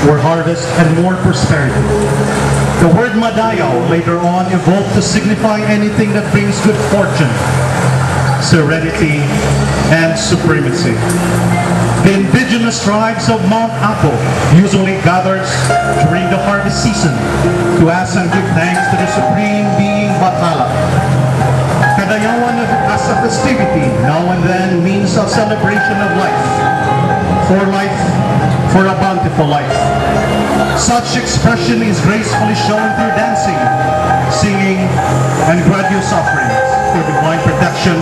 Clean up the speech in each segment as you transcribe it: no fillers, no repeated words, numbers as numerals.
more harvest, and more prosperity. The word Madayaw later on evolved to signify anything that brings good fortune, serenity, and supremacy. The indigenous tribes of Mount Apo usually gathered during the harvest season to ask and give thanks to the supreme being Bathala. Kadayawan as a festivity now and then means a celebration of life, for a bountiful life. Such expression is gracefully shown through dancing, singing, and graduous offerings for divine protection,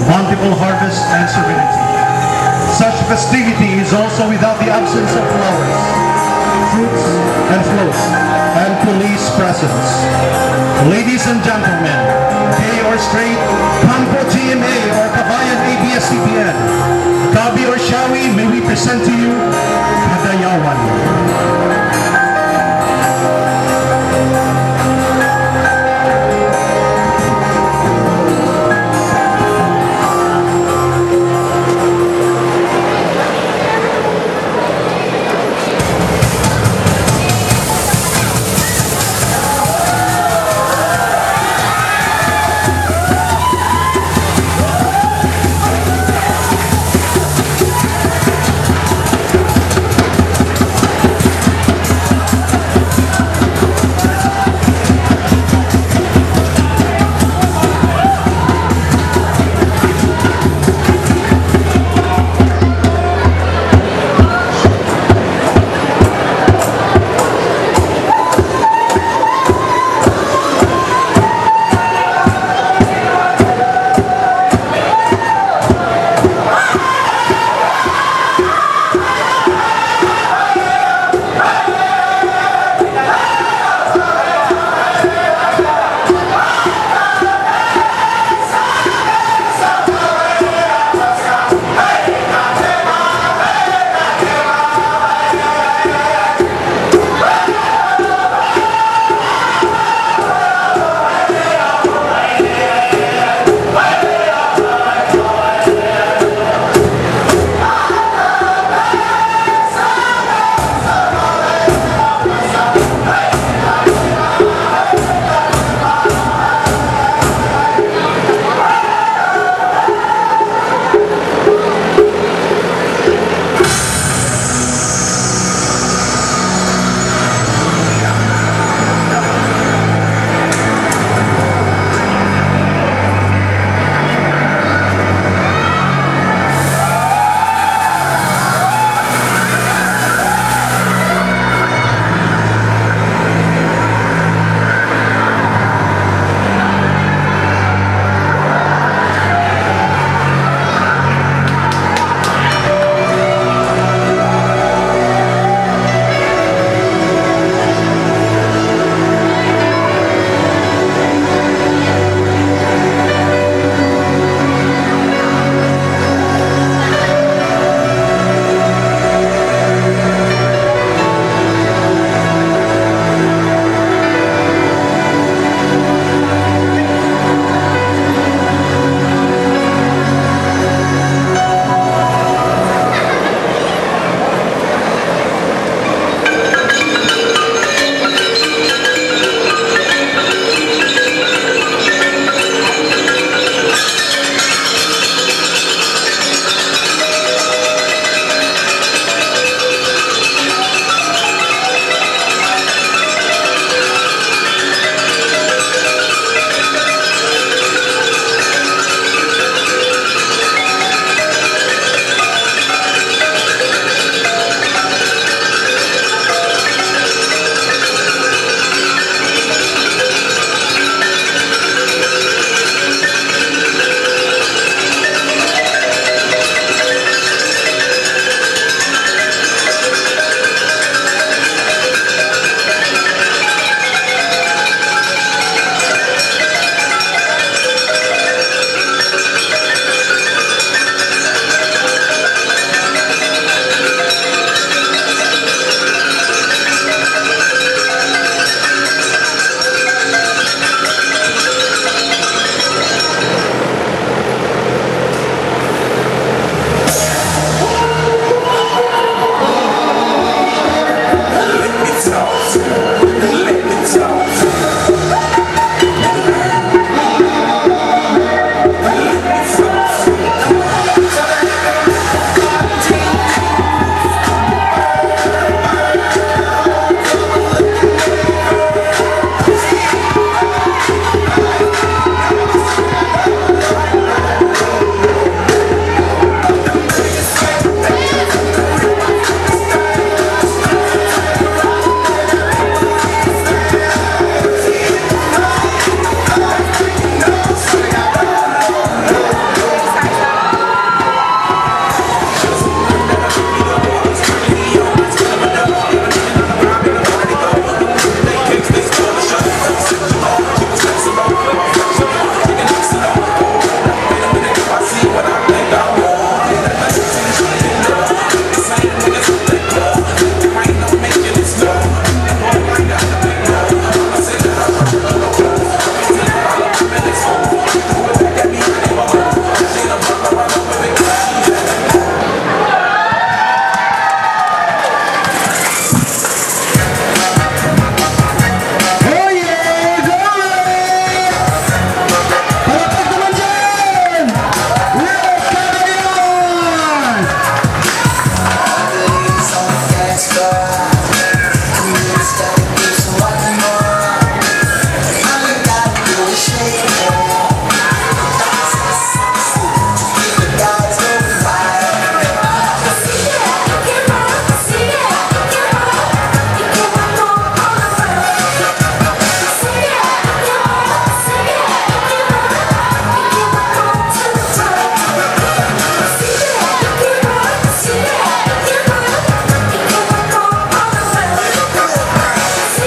bountiful harvest, and serenity. Such festivity is also without the absence of flowers, fruits, and floats, and police presence. Ladies and gentlemen, gay or straight, Kampo GMA or Kabayan ABS-CBN, Gabi or Shawi, may we present to you Kadayawan.